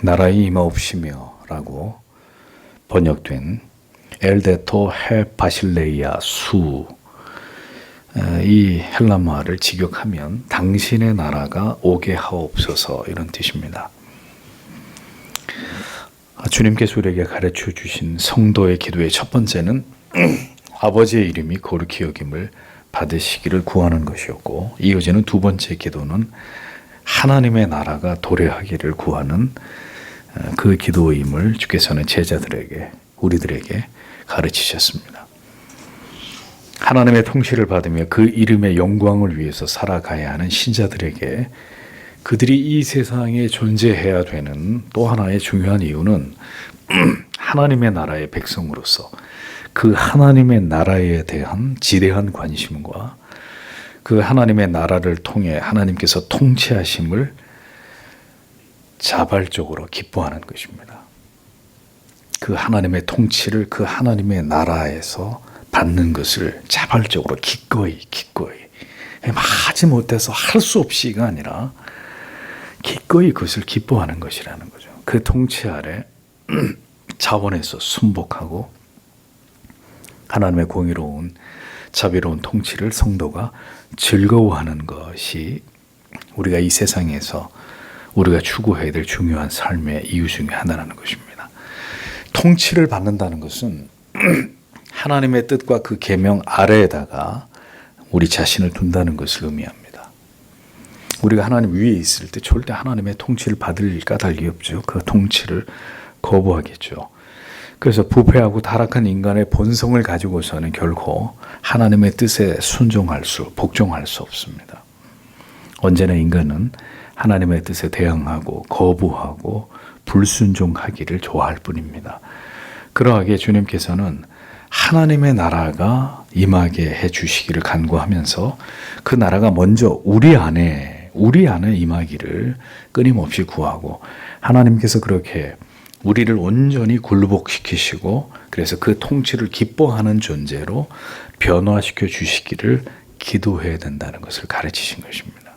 나라의 임하옵시며 라고 번역된 엘데토 헬 바실레이아 수, 이 헬라말을 직역하면 당신의 나라가 오게 하옵소서, 이런 뜻입니다. 주님께서 우리에게 가르쳐 주신 성도의 기도의 첫 번째는 아버지의 이름이 거룩히 여김을 받으시기를 구하는 것이었고, 이어지는 두 번째 기도는 하나님의 나라가 도래하기를 구하는 그 기도임을 주께서는 제자들에게, 우리들에게 가르치셨습니다. 하나님의 통치를 받으며 그 이름의 영광을 위해서 살아가야 하는 신자들에게 그들이 이 세상에 존재해야 되는 또 하나의 중요한 이유는 하나님의 나라의 백성으로서 그 하나님의 나라에 대한 지대한 관심과 그 하나님의 나라를 통해 하나님께서 통치하심을 자발적으로 기뻐하는 것입니다. 그 하나님의 통치를 그 하나님의 나라에서 받는 것을 자발적으로 기꺼이 하지 못해서 할 수 없이가 아니라 기꺼이 그것을 기뻐하는 것이라는 거죠. 그 통치 아래 자원에서 순복하고 하나님의 공의로운 자비로운 통치를 성도가 즐거워하는 것이 우리가 이 세상에서 우리가 추구해야 될 중요한 삶의 이유 중에 하나라는 것입니다. 통치를 받는다는 것은 하나님의 뜻과 그 계명 아래에다가 우리 자신을 둔다는 것을 의미합니다. 우리가 하나님 위에 있을 때 절대 하나님의 통치를 받을 까닭이 없죠. 그 통치를 거부하겠죠. 그래서 부패하고 타락한 인간의 본성을 가지고서는 결코 하나님의 뜻에 복종할 수 없습니다. 언제나 인간은 하나님의 뜻에 대항하고 거부하고 불순종하기를 좋아할 뿐입니다. 그러하게 주님께서는 하나님의 나라가 임하게 해주시기를 간구하면서 그 나라가 먼저 우리 안에 임하기를 끊임없이 구하고, 하나님께서 그렇게 우리를 온전히 굴복시키시고 그래서 그 통치를 기뻐하는 존재로 변화시켜 주시기를 기도해야 된다는 것을 가르치신 것입니다.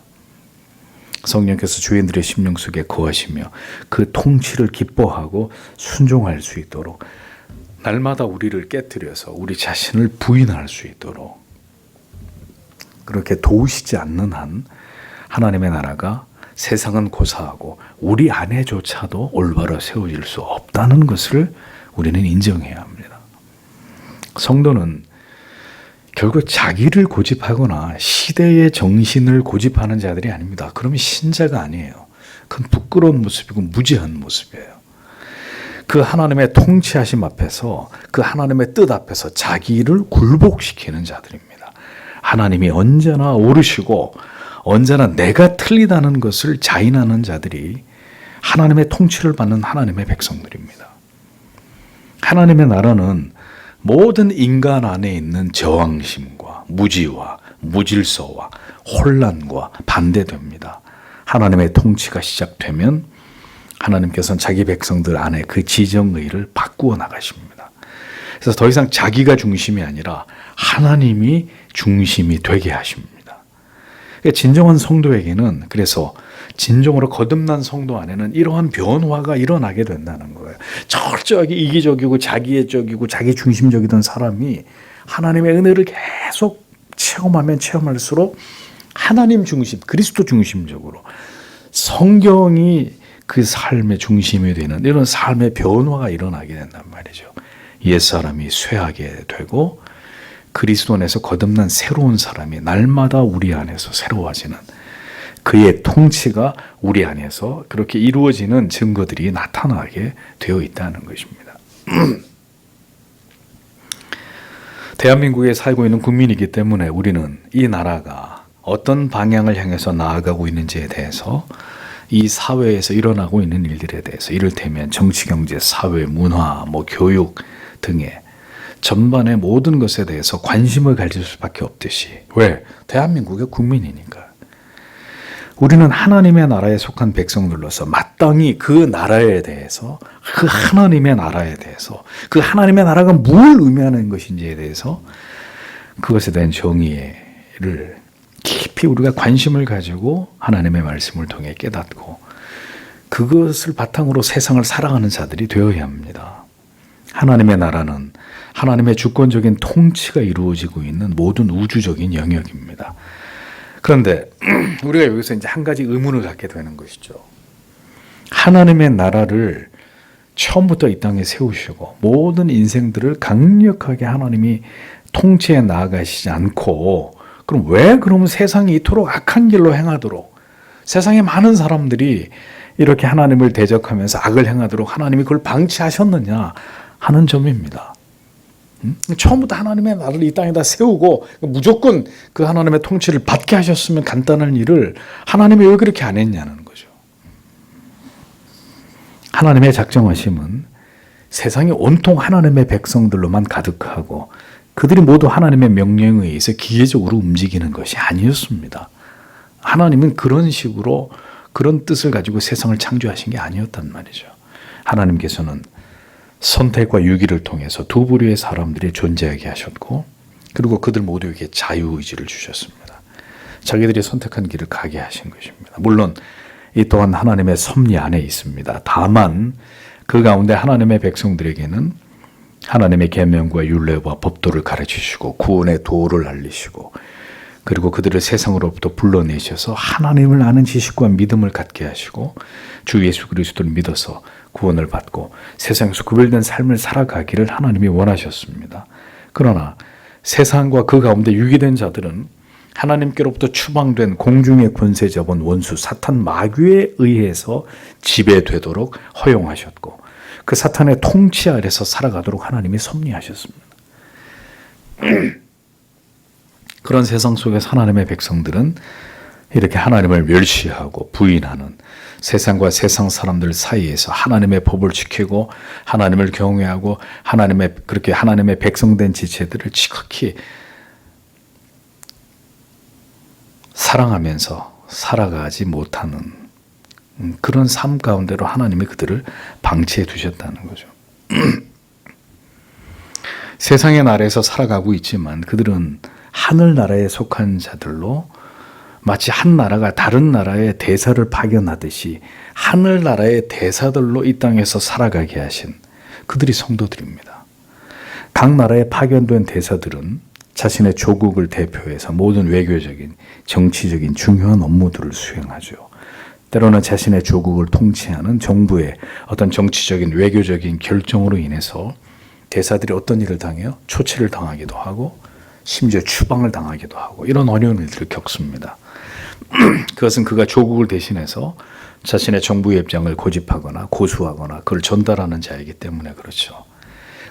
성령께서 주인들의 심령 속에 거하시며 그 통치를 기뻐하고 순종할 수 있도록 날마다 우리를 깨뜨려서 우리 자신을 부인할 수 있도록 그렇게 도우시지 않는 한 하나님의 나라가 세상은 고사하고 우리 안에조차도 올바로 세워질 수 없다는 것을 우리는 인정해야 합니다. 성도는 결국 자기를 고집하거나 시대의 정신을 고집하는 자들이 아닙니다. 그러면 신자가 아니에요. 그건 부끄러운 모습이고 무지한 모습이에요. 그 하나님의 통치하심 앞에서, 그 하나님의 뜻 앞에서 자기를 굴복시키는 자들입니다. 하나님이 언제나 옳으시고 언제나 내가 틀리다는 것을 자인하는 자들이 하나님의 통치를 받는 하나님의 백성들입니다. 하나님의 나라는 모든 인간 안에 있는 저항심과 무지와 무질서와 혼란과 반대됩니다. 하나님의 통치가 시작되면 하나님께서는 자기 백성들 안에 그 지정의를 바꾸어 나가십니다. 그래서 더 이상 자기가 중심이 아니라 하나님이 중심이 되게 하십니다. 진정한 성도에게는, 그래서 진정으로 거듭난 성도 안에는 이러한 변화가 일어나게 된다는 거예요. 철저하게 이기적이고 자기애적이고 자기 중심적이던 사람이 하나님의 은혜를 계속 체험하면 체험할수록 하나님 중심, 그리스도 중심적으로 성경이 그 삶의 중심이 되는 이런 삶의 변화가 일어나게 된단 말이죠. 옛사람이 쇠하게 되고 그리스도 안에서 거듭난 새로운 사람이 날마다 우리 안에서 새로워지는, 그의 통치가 우리 안에서 그렇게 이루어지는 증거들이 나타나게 되어 있다는 것입니다. 대한민국에 살고 있는 국민이기 때문에 우리는 이 나라가 어떤 방향을 향해서 나아가고 있는지에 대해서, 이 사회에서 일어나고 있는 일들에 대해서, 이를테면 정치, 경제, 사회, 문화, 교육 등의 전반의 모든 것에 대해서 관심을 가질 수밖에 없듯이, 왜? 대한민국의 국민이니까. 우리는 하나님의 나라에 속한 백성들로서 마땅히 그 나라에 대해서, 그 하나님의 나라에 대해서, 그 하나님의 나라가 뭘 의미하는 것인지에 대해서 그것에 대한 정의를 깊이 우리가 관심을 가지고 하나님의 말씀을 통해 깨닫고 그것을 바탕으로 세상을 살아가는 자들이 되어야 합니다. 하나님의 나라는 하나님의 주권적인 통치가 이루어지고 있는 모든 우주적인 영역입니다. 그런데 우리가 여기서 이제 한 가지 의문을 갖게 되는 것이죠. 하나님의 나라를 처음부터 이 땅에 세우시고 모든 인생들을 강력하게 하나님이 통치해 나아가시지 않고, 그럼 왜 그러면 세상이 이토록 악한 길로 행하도록, 세상에 많은 사람들이 이렇게 하나님을 대적하면서 악을 행하도록 하나님이 그걸 방치하셨느냐 하는 점입니다. 처음부터 하나님의 나라를 이 땅에다 세우고 무조건 그 하나님의 통치를 받게 하셨으면 간단한 일을 하나님이 왜 그렇게 안 했냐는 거죠. 하나님의 작정하심은 세상이 온통 하나님의 백성들로만 가득하고 그들이 모두 하나님의 명령에 의해서 기계적으로 움직이는 것이 아니었습니다. 하나님은 그런 식으로 그런 뜻을 가지고 세상을 창조하신 게 아니었단 말이죠. 하나님께서는 선택과 유기를 통해서 두 부류의 사람들이 존재하게 하셨고, 그리고 그들 모두에게 자유의지를 주셨습니다. 자기들이 선택한 길을 가게 하신 것입니다. 물론 이 또한 하나님의 섭리 안에 있습니다. 다만 그 가운데 하나님의 백성들에게는 하나님의 계명과 율례와 법도를 가르치시고 구원의 도를 알리시고, 그리고 그들을 세상으로부터 불러내셔서 하나님을 아는 지식과 믿음을 갖게 하시고 주 예수 그리스도를 믿어서 구원을 받고 세상에서 구별된 삶을 살아가기를 하나님이 원하셨습니다. 그러나 세상과 그 가운데 유기된 자들은 하나님께로부터 추방된 공중의 권세 잡은 원수 사탄 마귀에 의해서 지배되도록 허용하셨고, 그 사탄의 통치 아래서 살아가도록 하나님이 섭리하셨습니다. 그런 세상 속에서 하나님의 백성들은 이렇게 하나님을 멸시하고 부인하는, 세상과 세상 사람들 사이에서 하나님의 법을 지키고 하나님을 경외하고 그렇게 하나님의 백성된 지체들을 지극히 사랑하면서 살아가지 못하는 그런 삶 가운데로 하나님이 그들을 방치해 두셨다는 거죠. 세상의 나라에서 살아가고 있지만 그들은 하늘나라에 속한 자들로 마치 한 나라가 다른 나라의 대사를 파견하듯이 하늘나라의 대사들로 이 땅에서 살아가게 하신 그들이 성도들입니다. 각 나라에 파견된 대사들은 자신의 조국을 대표해서 모든 외교적인, 정치적인 중요한 업무들을 수행하죠. 때로는 자신의 조국을 통치하는 정부의 어떤 정치적인, 외교적인 결정으로 인해서 대사들이 어떤 일을 당해요? 초치를 당하기도 하고 심지어 추방을 당하기도 하고 이런 어려운 일들을 겪습니다. 그것은 그가 조국을 대신해서 자신의 정부의 입장을 고집하거나 고수하거나 그걸 전달하는 자이기 때문에 그렇죠.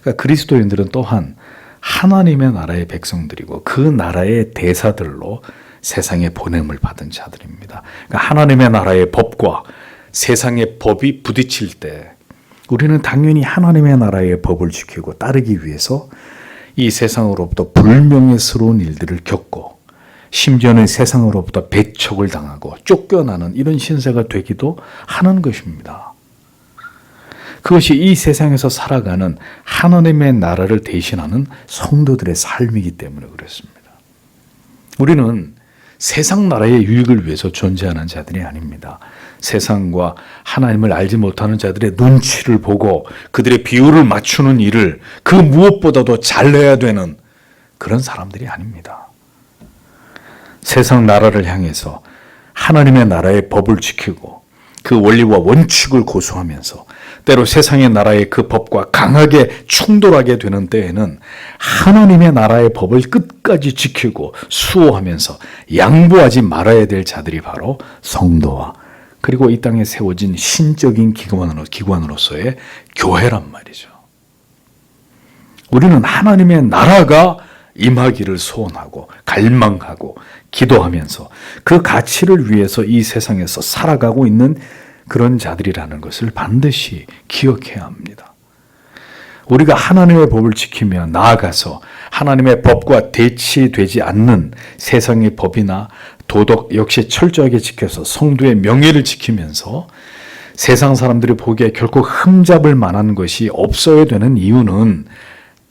그러니까 그리스도인들은 또한 하나님의 나라의 백성들이고 그 나라의 대사들로 세상에 보냄을 받은 자들입니다. 그러니까 하나님의 나라의 법과 세상의 법이 부딪힐 때 우리는 당연히 하나님의 나라의 법을 지키고 따르기 위해서 이 세상으로부터 불명예스러운 일들을 겪고 심지어는 세상으로부터 배척을 당하고 쫓겨나는 이런 신세가 되기도 하는 것입니다. 그것이 이 세상에서 살아가는 하나님의 나라를 대신하는 성도들의 삶이기 때문에 그렇습니다. 우리는 세상 나라의 유익을 위해서 존재하는 자들이 아닙니다. 세상과 하나님을 알지 못하는 자들의 눈치를 보고 그들의 비율을 맞추는 일을 그 무엇보다도 잘해야 되는 그런 사람들이 아닙니다. 세상 나라를 향해서 하나님의 나라의 법을 지키고 그 원리와 원칙을 고수하면서 때로 세상의 나라의 그 법과 강하게 충돌하게 되는 때에는 하나님의 나라의 법을 끝까지 지키고 수호하면서 양보하지 말아야 될 자들이 바로 성도와 그리고 이 땅에 세워진 신적인 기관으로서의 교회란 말이죠. 우리는 하나님의 나라가 임하기를 소원하고 갈망하고 기도하면서 그 가치를 위해서 이 세상에서 살아가고 있는 그런 자들이라는 것을 반드시 기억해야 합니다. 우리가 하나님의 법을 지키며 나아가서 하나님의 법과 대치되지 않는 세상의 법이나 도덕 역시 철저하게 지켜서 성도의 명예를 지키면서 세상 사람들이 보기에 결코 흠잡을 만한 것이 없어야 되는 이유는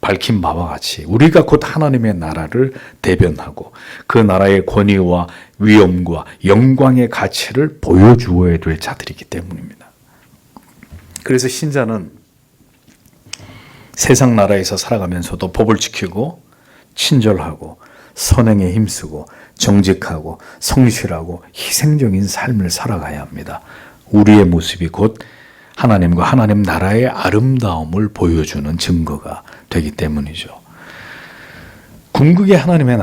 밝힌 바와 같이 우리가 곧 하나님의 나라를 대변하고 그 나라의 권위와 위엄과 영광의 가치를 보여주어야 될 자들이기 때문입니다. 그래서 신자는 세상 나라에서 살아가면서도 법을 지키고 친절하고 선행에 힘쓰고 정직하고 성실하고 희생적인 삶을 살아가야 합니다. 우리의 모습이 곧 하나님과 하나님 나라의 아름다움을 보여주는 증거가 되기 때문이죠. 궁극의 하나님의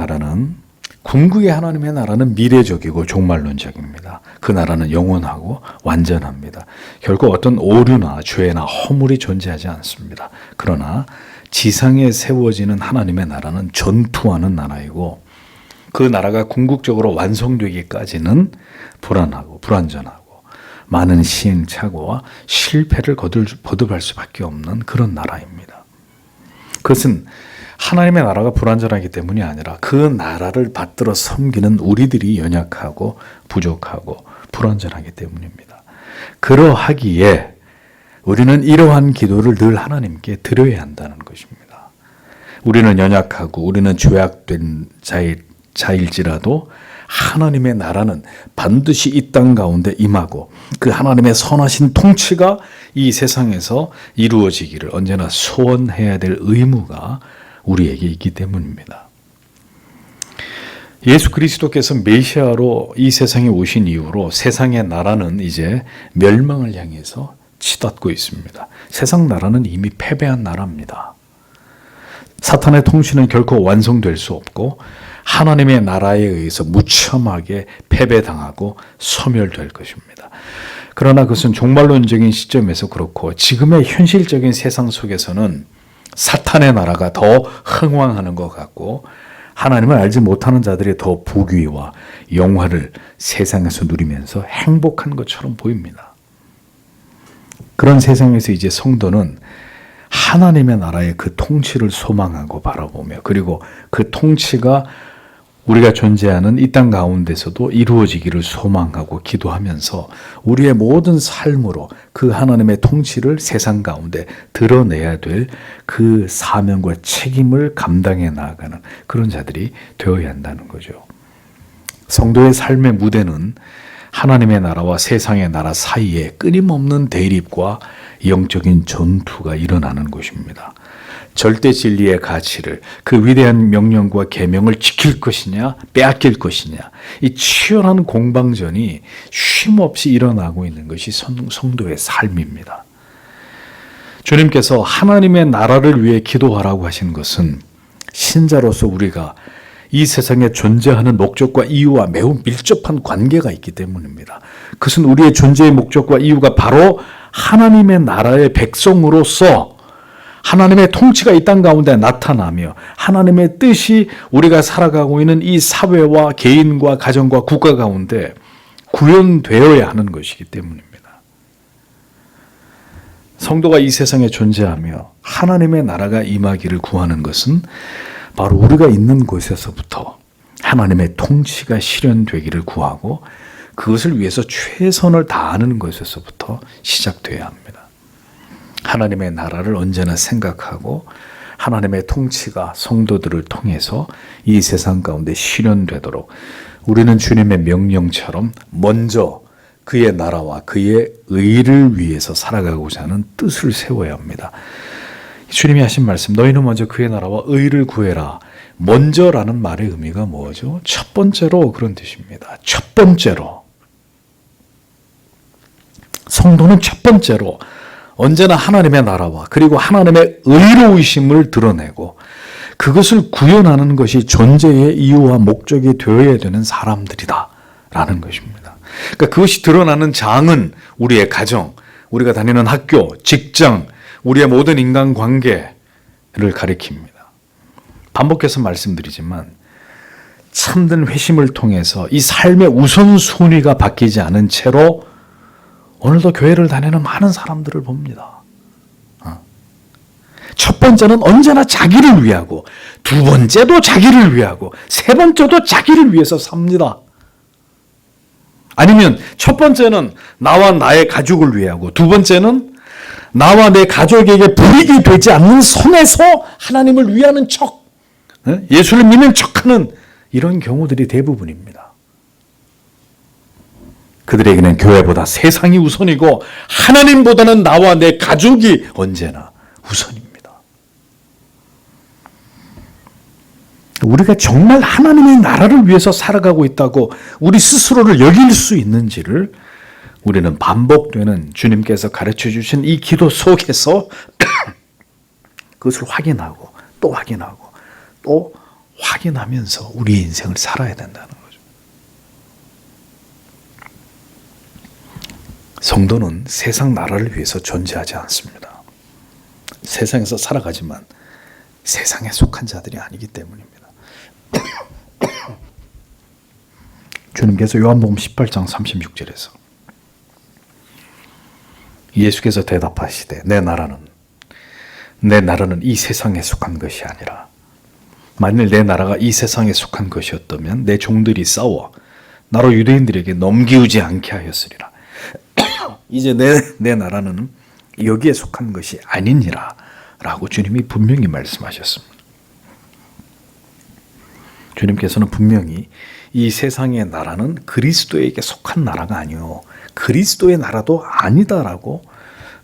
나라는 미래적이고 종말론적입니다. 그 나라는 영원하고 완전합니다. 결코 어떤 오류나 죄나 허물이 존재하지 않습니다. 그러나 지상에 세워지는 하나님의 나라는 전투하는 나라이고 그 나라가 궁극적으로 완성되기까지는 불안하고 불완전하고 많은 시행착오와 실패를 거듭할 수밖에 없는 그런 나라입니다. 그것은 하나님의 나라가 불완전하기 때문이 아니라 그 나라를 받들어 섬기는 우리들이 연약하고 부족하고 불완전하기 때문입니다. 그러하기에 우리는 이러한 기도를 늘 하나님께 드려야 한다는 것입니다. 우리는 연약하고 우리는 죄악된 자일지라도 하나님의 나라는 반드시 이 땅 가운데 임하고 그 하나님의 선하신 통치가 이 세상에서 이루어지기를 언제나 소원해야 될 의무가 우리에게 있기 때문입니다. 예수 그리스도께서 메시아로 이 세상에 오신 이후로 세상의 나라는 이제 멸망을 향해서 치닫고 있습니다. 세상 나라는 이미 패배한 나라입니다. 사탄의 통치는 결코 완성될 수 없고 하나님의 나라에 의해서 무참하게 패배당하고 소멸될 것입니다. 그러나 그것은 종말론적인 시점에서 그렇고 지금의 현실적인 세상 속에서는 사탄의 나라가 더 흥왕하는 것 같고 하나님을 알지 못하는 자들이 더 부귀와 영화를 세상에서 누리면서 행복한 것처럼 보입니다. 그런 세상에서 이제 성도는 하나님의 나라의 그 통치를 소망하고 바라보며 그리고 그 통치가 우리가 존재하는 이 땅 가운데서도 이루어지기를 소망하고 기도하면서 우리의 모든 삶으로 그 하나님의 통치를 세상 가운데 드러내야 될 그 사명과 책임을 감당해 나아가는 그런 자들이 되어야 한다는 거죠. 성도의 삶의 무대는 하나님의 나라와 세상의 나라 사이에 끊임없는 대립과 영적인 전투가 일어나는 곳입니다. 절대 진리의 가치를 그 위대한 명령과 계명을 지킬 것이냐 빼앗길 것이냐 이 치열한 공방전이 쉼없이 일어나고 있는 것이 성도의 삶입니다. 주님께서 하나님의 나라를 위해 기도하라고 하신 것은 신자로서 우리가 이 세상에 존재하는 목적과 이유와 매우 밀접한 관계가 있기 때문입니다. 그것은 우리의 존재의 목적과 이유가 바로 하나님의 나라의 백성으로서 하나님의 통치가 이 땅 가운데 나타나며 하나님의 뜻이 우리가 살아가고 있는 이 사회와 개인과 가정과 국가 가운데 구현되어야 하는 것이기 때문입니다. 성도가 이 세상에 존재하며 하나님의 나라가 임하기를 구하는 것은 바로 우리가 있는 곳에서부터 하나님의 통치가 실현되기를 구하고 그것을 위해서 최선을 다하는 것에서부터 시작돼야 합니다. 하나님의 나라를 언제나 생각하고 하나님의 통치가 성도들을 통해서 이 세상 가운데 실현되도록 우리는 주님의 명령처럼 먼저 그의 나라와 그의 의를 위해서 살아가고자 하는 뜻을 세워야 합니다. 주님이 하신 말씀, 너희는 먼저 그의 나라와 의를 구해라. 먼저라는 말의 의미가 뭐죠? 첫 번째로 그런 뜻입니다. 첫 번째로. 성도는 첫 번째로 언제나 하나님의 나라와 그리고 하나님의 의로우심을 드러내고 그것을 구현하는 것이 존재의 이유와 목적이 되어야 되는 사람들이다 라는 것입니다. 그러니까 그것이 드러나는 장은 우리의 가정, 우리가 다니는 학교, 직장, 우리의 모든 인간관계를 가리킵니다. 반복해서 말씀드리지만 참된 회심을 통해서 이 삶의 우선순위가 바뀌지 않은 채로 오늘도 교회를 다니는 많은 사람들을 봅니다. 첫 번째는 언제나 자기를 위하고 두 번째도 자기를 위하고 세 번째도 자기를 위해서 삽니다. 아니면 첫 번째는 나와 나의 가족을 위하고 두 번째는 나와 내 가족에게 불이익이 되지 않는 선에서 하나님을 위하는 척, 예수를 믿는 척하는 이런 경우들이 대부분입니다. 그들에게는 교회보다 세상이 우선이고 하나님보다는 나와 내 가족이 언제나 우선입니다. 우리가 정말 하나님의 나라를 위해서 살아가고 있다고 우리 스스로를 여길 수 있는지를 우리는 반복되는 주님께서 가르쳐 주신 이 기도 속에서 그것을 확인하고 또 확인하고 또 확인하면서 우리의 인생을 살아야 된다는 거죠. 성도는 세상 나라를 위해서 존재하지 않습니다. 세상에서 살아가지만 세상에 속한 자들이 아니기 때문입니다. 주님께서 요한복음 18장 36절에서 예수께서 대답하시되 내 나라는 이 세상에 속한 것이 아니라 만일 내 나라가 이 세상에 속한 것이었다면 내 종들이 싸워 나로 유대인들에게 넘기우지 않게 하였으리라. 이제 내 나라는 여기에 속한 것이 아니니라 라고 주님이 분명히 말씀하셨습니다. 주님께서는 분명히 이 세상의 나라는 그리스도에게 속한 나라가 아니요 그리스도의 나라도 아니다라고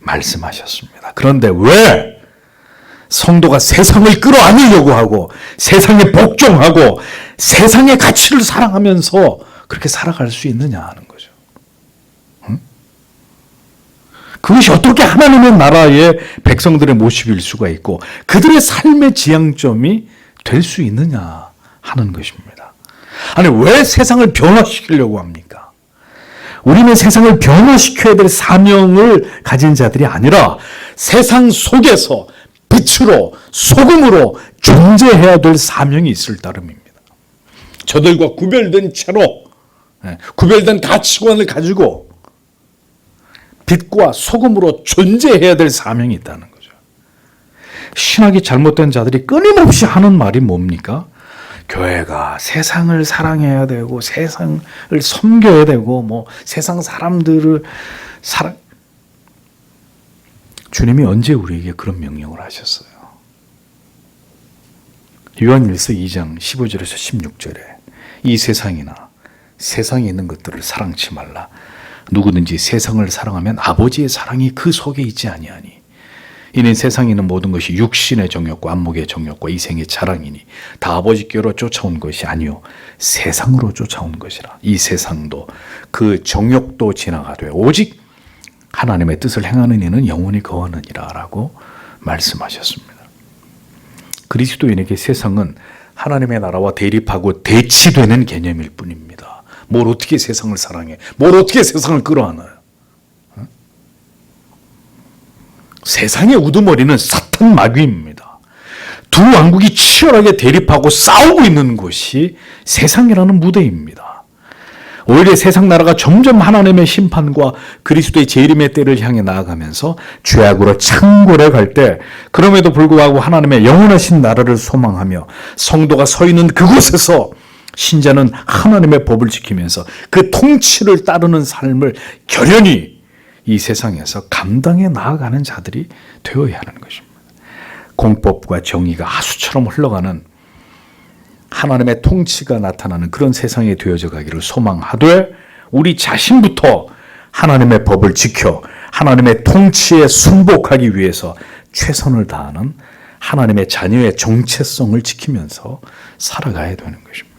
말씀하셨습니다. 그런데 왜 성도가 세상을 끌어안으려고 하고 세상에 복종하고 세상의 가치를 사랑하면서 그렇게 살아갈 수 있느냐 하는 거죠. 그것이 어떻게 하나님의 나라의 백성들의 모습일 수가 있고 그들의 삶의 지향점이 될 수 있느냐 하는 것입니다. 아니 왜 세상을 변화시키려고 합니까? 우리는 세상을 변화시켜야 될 사명을 가진 자들이 아니라 세상 속에서 빛으로 소금으로 존재해야 될 사명이 있을 따름입니다. 저들과 구별된 채로 구별된 가치관을 가지고 빛과 소금으로 존재해야 될 사명이 있다는 거죠. 신학이 잘못된 자들이 끊임없이 하는 말이 뭡니까? 교회가 세상을 사랑해야 되고 세상을 섬겨야 되고 뭐 세상 사람들을 주님이 언제 우리에게 그런 명령을 하셨어요? 요한일서 2장 15절에서 16절에 이 세상이나 세상에 있는 것들을 사랑치 말라. 누구든지 세상을 사랑하면 아버지의 사랑이 그 속에 있지 아니하니 이는 세상에 있는 모든 것이 육신의 정욕과 안목의 정욕과 이생의 자랑이니 다 아버지께로 쫓아온 것이 아니요 세상으로 쫓아온 것이라. 이 세상도 그 정욕도 지나가되 오직 하나님의 뜻을 행하는 이는 영원히 거하느니라 라고 말씀하셨습니다. 그리스도인에게 세상은 하나님의 나라와 대립하고 대치되는 개념일 뿐입니다. 뭘 어떻게 세상을 사랑해? 뭘 어떻게 세상을 끌어안아요? 세상의 우두머리는 사탄 마귀입니다. 두 왕국이 치열하게 대립하고 싸우고 있는 곳이 세상이라는 무대입니다. 오히려 세상 나라가 점점 하나님의 심판과 그리스도의 재림의 때를 향해 나아가면서 죄악으로 창궐해 갈 때 그럼에도 불구하고 하나님의 영원하신 나라를 소망하며 성도가 서 있는 그곳에서 신자는 하나님의 법을 지키면서 그 통치를 따르는 삶을 결연히 이 세상에서 감당해 나아가는 자들이 되어야 하는 것입니다. 공법과 정의가 하수처럼 흘러가는 하나님의 통치가 나타나는 그런 세상이 되어져 가기를 소망하되 우리 자신부터 하나님의 법을 지켜 하나님의 통치에 순복하기 위해서 최선을 다하는 하나님의 자녀의 정체성을 지키면서 살아가야 되는 것입니다.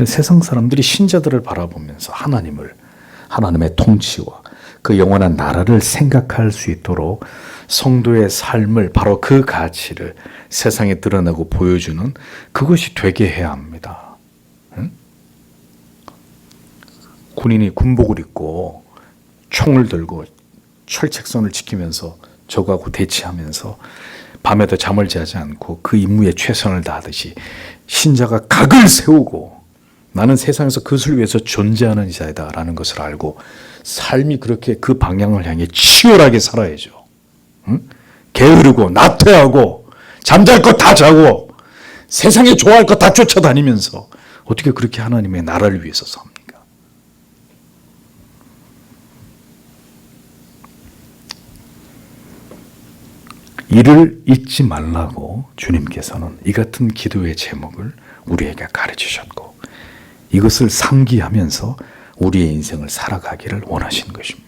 세상 사람들이 신자들을 바라보면서 하나님의 통치와 그 영원한 나라를 생각할 수 있도록 성도의 삶을 바로 그 가치를 세상에 드러내고 보여주는 그것이 되게 해야 합니다. 응? 군인이 군복을 입고 총을 들고 철책선을 지키면서 적하고 대치하면서 밤에도 잠을 자지 않고 그 임무에 최선을 다하듯이 신자가 각을 세우고 나는 세상에서 그것을 위해서 존재하는 자이다라는 것을 알고 삶이 그렇게 그 방향을 향해 치열하게 살아야죠. 응? 게으르고 나태하고 잠잘 것 다 자고 세상에 좋아할 것 다 쫓아다니면서 어떻게 그렇게 하나님의 나라를 위해서 삽니까? 이를 잊지 말라고 주님께서는 이 같은 기도의 제목을 우리에게 가르치셨고 이것을 상기하면서 우리의 인생을 살아가기를 원하신 것입니다.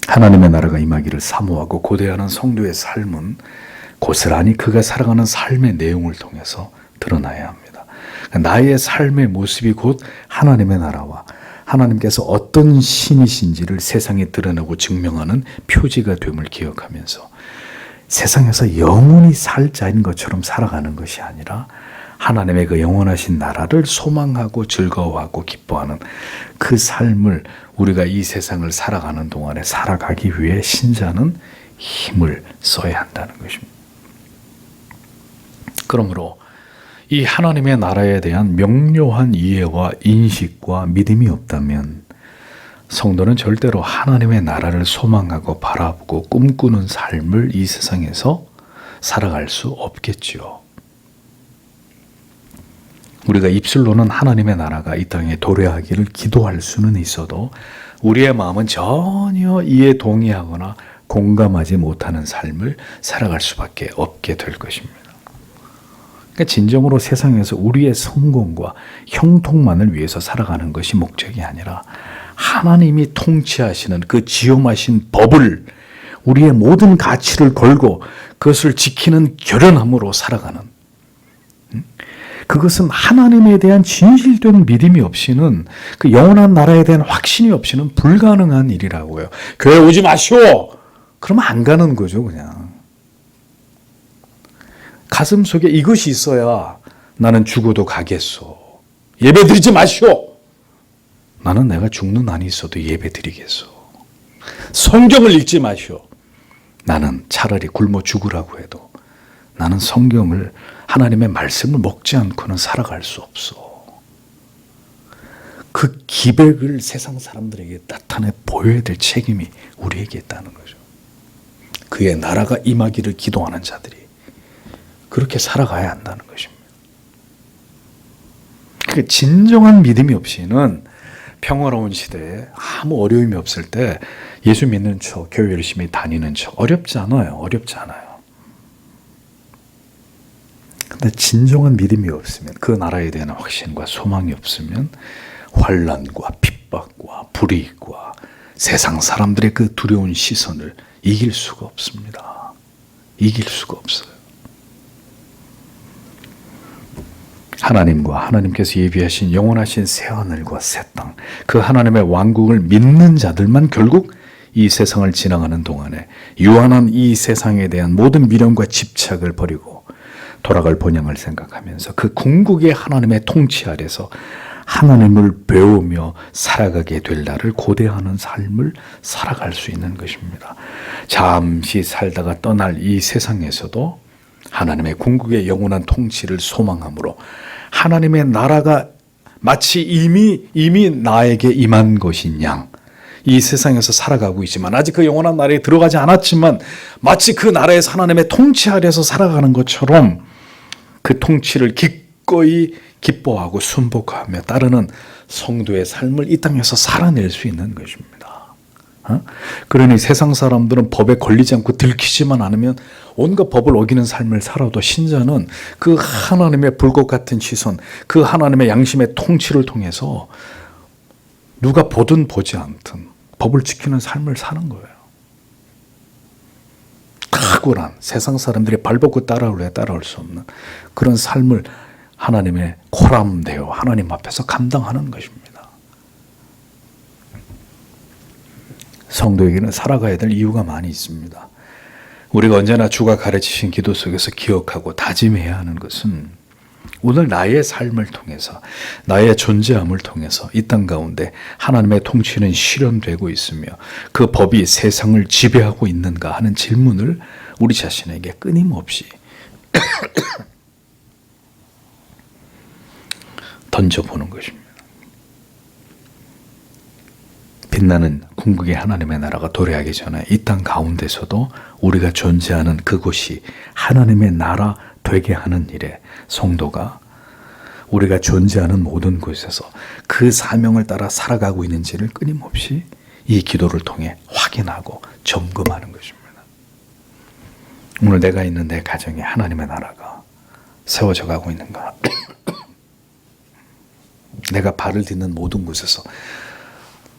하나님의 나라가 임하기를 사모하고 고대하는 성도의 삶은 고스란히 그가 살아가는 삶의 내용을 통해서 드러나야 합니다. 나의 삶의 모습이 곧 하나님의 나라와 하나님께서 어떤 신이신지를 세상에 드러내고 증명하는 표지가 됨을 기억하면서 세상에서 영원히 살 자인 것처럼 살아가는 것이 아니라 하나님의 그 영원하신 나라를 소망하고 즐거워하고 기뻐하는 그 삶을 우리가 이 세상을 살아가는 동안에 살아가기 위해 신자는 힘을 써야 한다는 것입니다. 그러므로 이 하나님의 나라에 대한 명료한 이해와 인식과 믿음이 없다면 성도는 절대로 하나님의 나라를 소망하고 바라보고 꿈꾸는 삶을 이 세상에서 살아갈 수 없겠지요. 우리가 입술로는 하나님의 나라가 이 땅에 도래하기를 기도할 수는 있어도 우리의 마음은 전혀 이에 동의하거나 공감하지 못하는 삶을 살아갈 수밖에 없게 될 것입니다. 그러니까 진정으로 세상에서 우리의 성공과 형통만을 위해서 살아가는 것이 목적이 아니라 하나님이 통치하시는 그 지엄하신 법을 우리의 모든 가치를 걸고 그것을 지키는 결연함으로 살아가는, 그것은 하나님에 대한 진실된 믿음이 없이는, 그 영원한 나라에 대한 확신이 없이는 불가능한 일이라고요. 교회 오지 마시오! 그러면 안 가는 거죠, 그냥. 가슴 속에 이것이 있어야 나는 죽어도 가겠소. 예배 드리지 마시오! 나는 내가 죽는 한이 있어도 예배 드리겠소. 성경을 읽지 마시오. 나는 차라리 굶어 죽으라고 해도 나는 성경을, 하나님의 말씀을 먹지 않고는 살아갈 수 없어. 그 기백을 세상 사람들에게 나타내 보여야 될 책임이 우리에게 있다는 거죠. 그의 나라가 임하기를 기도하는 자들이 그렇게 살아가야 한다는 것입니다. 그 진정한 믿음이 없이는 평화로운 시대에 아무 어려움이 없을 때 예수 믿는 척, 교회 열심히 다니는 척 어렵지 않아요. 어렵지 않아요. 근데 진정한 믿음이 없으면, 그 나라에 대한 확신과 소망이 없으면 환난과 핍박과 불이익과 세상 사람들의 그 두려운 시선을 이길 수가 없습니다. 이길 수가 없어요. 하나님과 하나님께서 예비하신 영원하신 새하늘과 새 땅, 그 하나님의 왕국을 믿는 자들만 결국 이 세상을 지나가는 동안에 유한한 이 세상에 대한 모든 미련과 집착을 버리고 돌아갈 본향을 생각하면서 그 궁극의 하나님의 통치 아래서 하나님을 배우며 살아가게 될 날을 고대하는 삶을 살아갈 수 있는 것입니다. 잠시 살다가 떠날 이 세상에서도 하나님의 궁극의 영원한 통치를 소망함으로 하나님의 나라가 마치 이미 나에게 임한 것인 양, 이 세상에서 살아가고 있지만 아직 그 영원한 나라에 들어가지 않았지만 마치 그 나라에서 하나님의 통치 아래서 살아가는 것처럼 그 통치를 기꺼이 기뻐하고 순복하며 따르는 성도의 삶을 이 땅에서 살아낼 수 있는 것입니다. 그러니 세상 사람들은 법에 걸리지 않고 들키지만 않으면 온갖 법을 어기는 삶을 살아도 신자는 그 하나님의 불꽃 같은 시선, 그 하나님의 양심의 통치를 통해서 누가 보든 보지 않든 법을 지키는 삶을 사는 거예요. 탁월한, 세상 사람들이 발벗고 따라올래야 따라올 수 없는 그런 삶을 하나님의 코람되어 하나님 앞에서 감당하는 것입니다. 성도에게는 살아가야 될 이유가 많이 있습니다. 우리가 언제나 주가 가르치신 기도 속에서 기억하고 다짐해야 하는 것은 오늘 나의 삶을 통해서, 나의 존재함을 통해서 이 땅 가운데 하나님의 통치는 실현되고 있으며 그 법이 세상을 지배하고 있는가 하는 질문을 우리 자신에게 끊임없이 던져보는 것입니다. 빛나는 궁극의 하나님의 나라가 도래하기 전에 이 땅 가운데서도 우리가 존재하는 그곳이 하나님의 나라 되게 하는 일에 성도가 우리가 존재하는 모든 곳에서 그 사명을 따라 살아가고 있는지를 끊임없이 이 기도를 통해 확인하고 점검하는 것입니다. 오늘 내가 있는 내 가정에 하나님의 나라가 세워져 가고 있는가? 내가 발을 딛는 모든 곳에서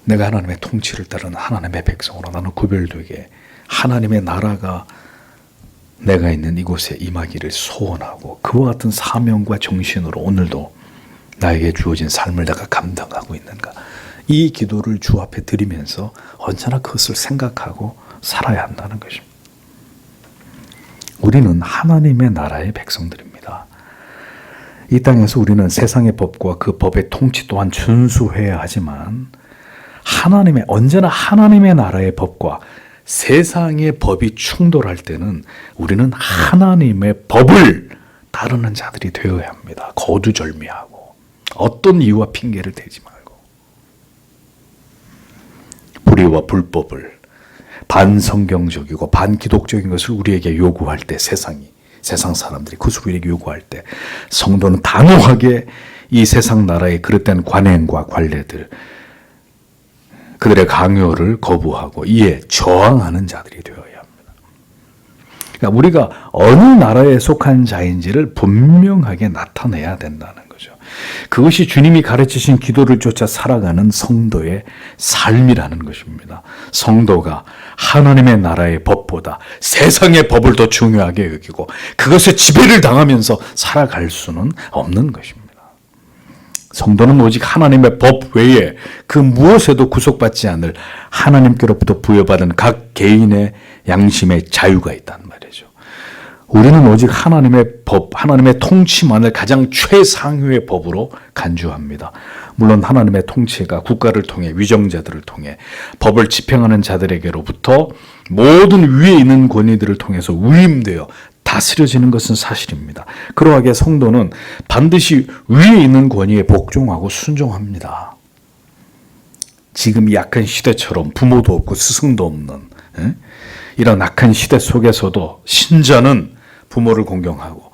내가 하나님의 통치를 따르는 하나님의 백성으로 나는 구별되게 하나님의 나라가 내가 있는 이곳에 임하기를 소원하고 그와 같은 사명과 정신으로 오늘도 나에게 주어진 삶을 내가 감당하고 있는가, 이 기도를 주 앞에 드리면서 언제나 그것을 생각하고 살아야 한다는 것입니다. 우리는 하나님의 나라의 백성들입니다. 이 땅에서 우리는 세상의 법과 그 법의 통치 또한 준수해야 하지만 언제나 하나님의 나라의 법과 세상의 법이 충돌할 때는 우리는 하나님의 법을 따르는 자들이 되어야 합니다. 거두절미하고 어떤 이유와 핑계를 대지 말고 불의와 불법을 반성경적이고 반기독적인 것을 우리에게 요구할 때 세상 사람들이 그것을 우리에게 요구할 때 성도는 단호하게 이 세상 나라의 그릇된 관행과 관례들 그들의 강요를 거부하고 이에 저항하는 자들이 되어야 합니다. 그러니까 우리가 어느 나라에 속한 자인지를 분명하게 나타내야 된다는 거죠. 그것이 주님이 가르치신 기도를 쫓아 살아가는 성도의 삶이라는 것입니다. 성도가 하나님의 나라의 법보다 세상의 법을 더 중요하게 여기고 그것에 지배를 당하면서 살아갈 수는 없는 것입니다. 성도는 오직 하나님의 법 외에 그 무엇에도 구속받지 않을 하나님께로부터 부여받은 각 개인의 양심의 자유가 있단 말이죠. 우리는 오직 하나님의 법, 하나님의 통치만을 가장 최상위의 법으로 간주합니다. 물론 하나님의 통치가 국가를 통해 위정자들을 통해 법을 집행하는 자들에게로부터 모든 위에 있는 권위들을 통해서 위임되어 다스려지는 것은 사실입니다. 그러하게 성도는 반드시 위에 있는 권위에 복종하고 순종합니다. 지금 이 악한 시대처럼 부모도 없고 스승도 없는 이런 악한 시대 속에서도 신자는 부모를 공경하고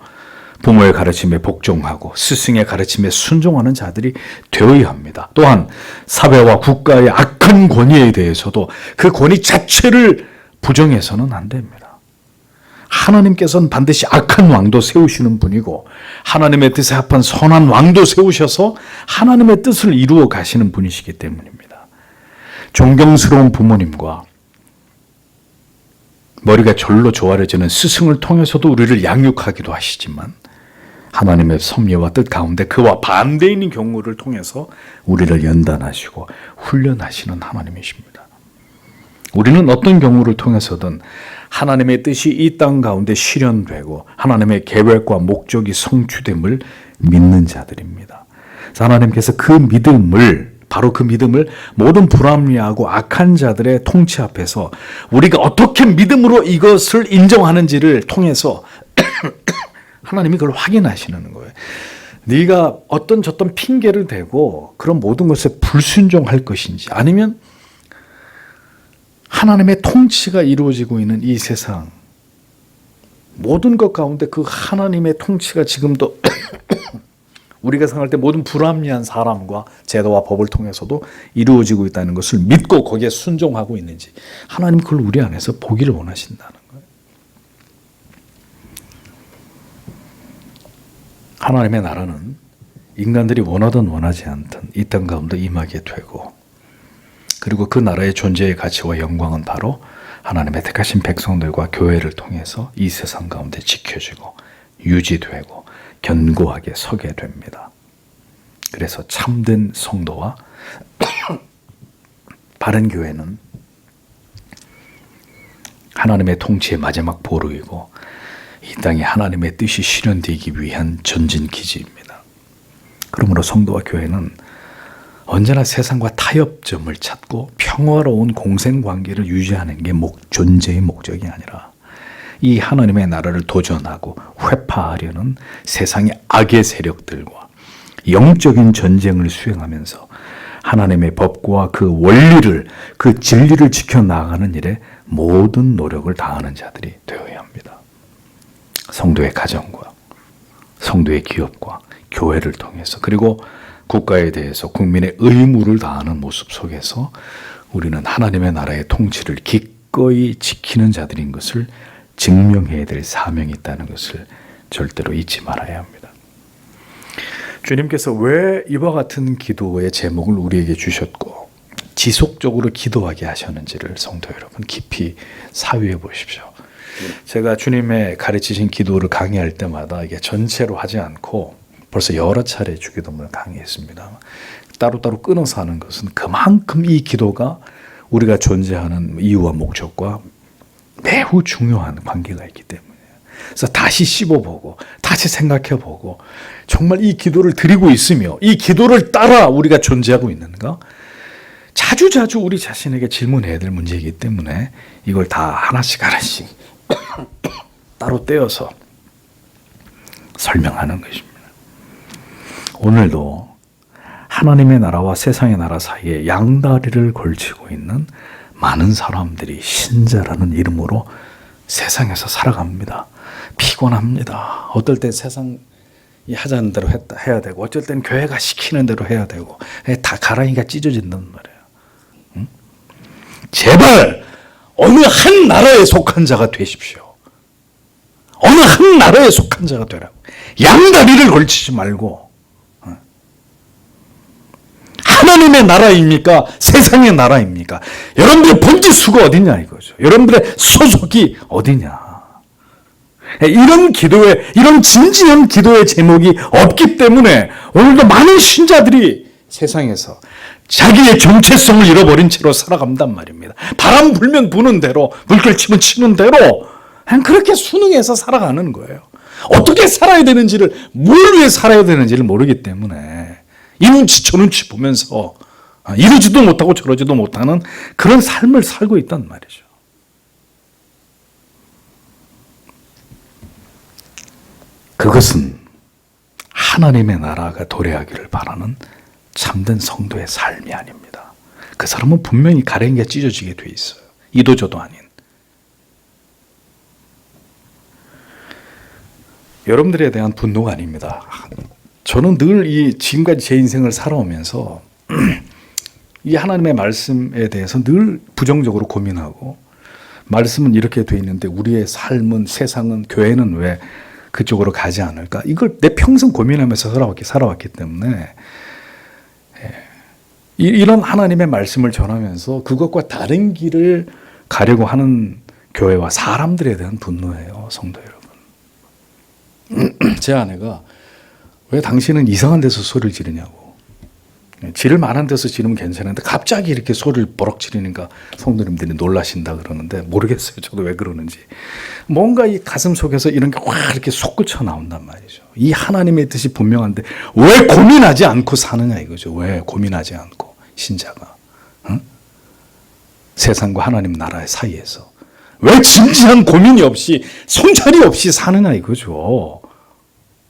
부모의 가르침에 복종하고 스승의 가르침에 순종하는 자들이 되어야 합니다. 또한 사회와 국가의 악한 권위에 대해서도 그 권위 자체를 부정해서는 안 됩니다. 하나님께서는 반드시 악한 왕도 세우시는 분이고 하나님의 뜻에 합한 선한 왕도 세우셔서 하나님의 뜻을 이루어 가시는 분이시기 때문입니다. 존경스러운 부모님과 머리가 절로 조아려지는 스승을 통해서도 우리를 양육하기도 하시지만 하나님의 섭리와 뜻 가운데 그와 반대인 경우를 통해서 우리를 연단하시고 훈련하시는 하나님이십니다. 우리는 어떤 경우를 통해서든 하나님의 뜻이 이 땅 가운데 실현되고 하나님의 계획과 목적이 성취됨을 믿는 자들입니다. 하나님께서 바로 그 믿음을 모든 불합리하고 악한 자들의 통치 앞에서 우리가 어떻게 믿음으로 이것을 인정하는지를 통해서 하나님이 그걸 확인하시는 거예요. 네가 어떤 저떤 핑계를 대고 그런 모든 것에 불순종할 것인지 아니면 하나님의 통치가 이루어지고 있는 이 세상 모든 것 가운데 그 하나님의 통치가 지금도 우리가 생각할 때 모든 불합리한 사람과 제도와 법을 통해서도 이루어지고 있다는 것을 믿고 거기에 순종하고 있는지 하나님 그걸 우리 안에서 보기를 원하신다는 거예요. 하나님의 나라는 인간들이 원하든 원하지 않든 이 땅 가운데 임하게 되고 그리고 그 나라의 존재의 가치와 영광은 바로 하나님의 택하신 백성들과 교회를 통해서 이 세상 가운데 지켜지고 유지되고 견고하게 서게 됩니다. 그래서 참된 성도와 바른 교회는 하나님의 통치의 마지막 보루이고 이 땅에 하나님의 뜻이 실현되기 위한 전진 기지입니다. 그러므로 성도와 교회는 언제나 세상과 타협점을 찾고 평화로운 공생관계를 유지하는 게 존재의 목적이 아니라 이 하나님의 나라를 도전하고 회파하려는 세상의 악의 세력들과 영적인 전쟁을 수행하면서 하나님의 법과 그 원리를, 그 진리를 지켜나가는 일에 모든 노력을 다하는 자들이 되어야 합니다. 성도의 가정과 성도의 기업과 교회를 통해서 그리고 국가에 대해서 국민의 의무를 다하는 모습 속에서 우리는 하나님의 나라의 통치를 기꺼이 지키는 자들인 것을 증명해야 될 사명이 있다는 것을 절대로 잊지 말아야 합니다. 주님께서 왜 이와 같은 기도의 제목을 우리에게 주셨고 지속적으로 기도하게 하셨는지를 성도 여러분 깊이 사유해 보십시오. 제가 주님의 가르치신 기도를 강의할 때마다 이게 전체로 하지 않고 벌써 여러 차례 주기도문을 강의했습니다. 따로따로 끊어서 하는 것은 그만큼 이 기도가 우리가 존재하는 이유와 목적과 매우 중요한 관계가 있기 때문에 그래서 다시 씹어보고 다시 생각해보고 정말 이 기도를 드리고 있으며 이 기도를 따라 우리가 존재하고 있는가? 자주자주 우리 자신에게 질문해야 될 문제이기 때문에 이걸 다 하나씩 따로 떼어서 설명하는 것입니다. 오늘도 하나님의 나라와 세상의 나라 사이에 양다리를 걸치고 있는 많은 사람들이 신자라는 이름으로 세상에서 살아갑니다. 피곤합니다. 어떨 때 세상이 하자는 대로 해야 되고 어쩔 땐 교회가 시키는 대로 해야 되고 다 가랑이가 찢어진단 말이에요. 응? 제발 어느 한 나라에 속한 자가 되십시오. 어느 한 나라에 속한 자가 되라고. 양다리를 걸치지 말고 하나님의 나라입니까? 세상의 나라입니까? 여러분들의 본질수가 어디냐 이거죠. 여러분들의 소속이 어디냐. 이런 기도에, 이런 진지한 기도의 제목이 없기 때문에 오늘도 많은 신자들이 세상에서 자기의 정체성을 잃어버린 채로 살아간단 말입니다. 바람 불면 부는 대로, 물결 치면 치는 대로 그냥 그렇게 순응해서 살아가는 거예요. 어떻게 살아야 되는지를, 뭘 위해 살아야 되는지를 모르기 때문에 이 눈치 저 눈치 보면서 이러지도 못하고 저러지도 못하는 그런 삶을 살고 있단 말이죠. 그것은 하나님의 나라가 도래하기를 바라는 참된 성도의 삶이 아닙니다. 그 사람은 분명히 가랭이가 찢어지게 돼 있어요. 이도저도 아닌. 여러분들에 대한 분노가 아닙니다. 저는 늘 지금까지 제 인생을 살아오면서 이 하나님의 말씀에 대해서 늘 부정적으로 고민하고 말씀은 이렇게 돼 있는데 우리의 삶은 세상은 교회는 왜 그쪽으로 가지 않을까? 이걸 내 평생 고민하면서 살아왔기 때문에 이런 하나님의 말씀을 전하면서 그것과 다른 길을 가려고 하는 교회와 사람들에 대한 분노예요. 성도 여러분. 제 아내가 왜 당신은 이상한 데서 소리를 지르냐고. 지를 만한 데서 지르면 괜찮은데 갑자기 이렇게 소리를 버럭 지르니까 성도님들이 놀라신다 그러는데 모르겠어요. 저도 왜 그러는지. 뭔가 이 가슴 속에서 이런 게 확 이렇게 솟구쳐 나온단 말이죠. 이 하나님의 뜻이 분명한데 왜 고민하지 않고 사느냐 이거죠. 왜 고민하지 않고 신자가. 응? 세상과 하나님 나라의 사이에서. 왜 진지한 고민이 없이 손자리 없이 사느냐 이거죠.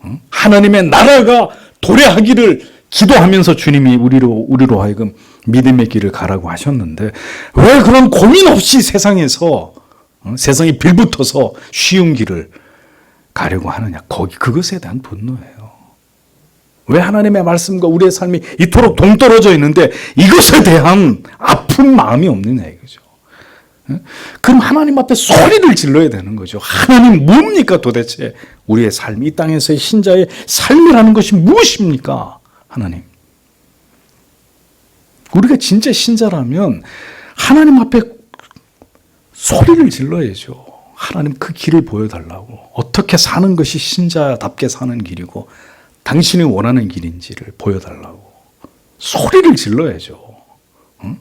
응? 하나님의 나라가 도래하기를 기도하면서 주님이 우리로 하여금 믿음의 길을 가라고 하셨는데 왜 그런 고민 없이 세상에서 세상이 빌붙어서 쉬운 길을 가려고 하느냐. 그것에 대한 분노예요. 왜 하나님의 말씀과 우리의 삶이 이토록 동떨어져 있는데 이것에 대한 아픈 마음이 없느냐 이거죠. 그럼 하나님 앞에 소리를 질러야 되는 거죠. 하나님 뭡니까 도대체 우리의 삶, 이 땅에서의 신자의 삶이라는 것이 무엇입니까? 하나님. 우리가 진짜 신자라면 하나님 앞에 소리를 질러야죠. 하나님 그 길을 보여달라고. 어떻게 사는 것이 신자답게 사는 길이고 당신이 원하는 길인지를 보여달라고. 소리를 질러야죠. 응?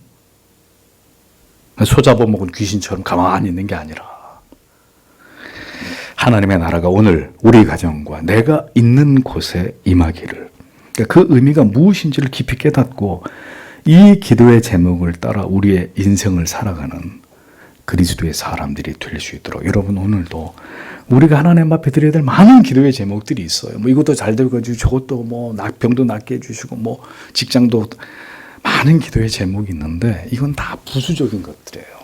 소잡아먹은 귀신처럼 가만히 있는 게 아니라 하나님의 나라가 오늘 우리 가정과 내가 있는 곳에 임하기를. 그러니까 그 의미가 무엇인지를 깊이 깨닫고 이 기도의 제목을 따라 우리의 인생을 살아가는 그리스도의 사람들이 될 수 있도록 여러분 오늘도 우리가 하나님 앞에 드려야 될 많은 기도의 제목들이 있어요. 뭐 이것도 잘 되고 저것도 뭐 병도 낫게 해주시고 뭐 직장도 많은 기도의 제목이 있는데 이건 다 부수적인 것들이에요.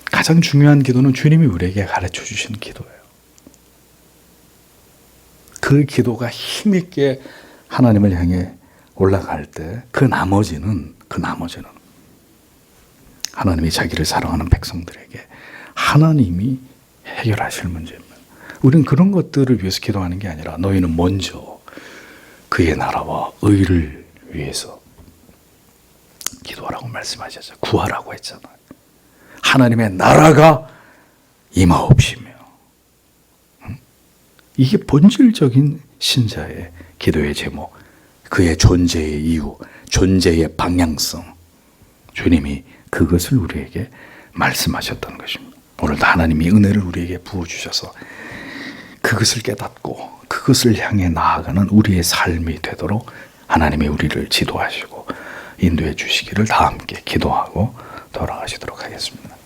가장 중요한 기도는 주님이 우리에게 가르쳐 주신 기도예요. 그 기도가 힘있게 하나님을 향해 올라갈 때 그 나머지는 하나님이 자기를 사랑하는 백성들에게 하나님이 해결하실 문제입니다. 우리는 그런 것들을 위해서 기도하는 게 아니라 너희는 먼저 그의 나라와 의를 위해서 기도하라고 말씀하셨죠. 구하라고 했잖아요. 하나님의 나라가 임하옵시며. 이게 본질적인 신자의 기도의 제목, 그의 존재의 이유, 존재의 방향성. 주님이 그것을 우리에게 말씀하셨던 것입니다. 오늘도 하나님이 은혜를 우리에게 부어주셔서 그것을 깨닫고 그것을 향해 나아가는 우리의 삶이 되도록 하나님이 우리를 지도하시고 인도해 주시기를 다 함께 기도하고 돌아가시도록 하겠습니다.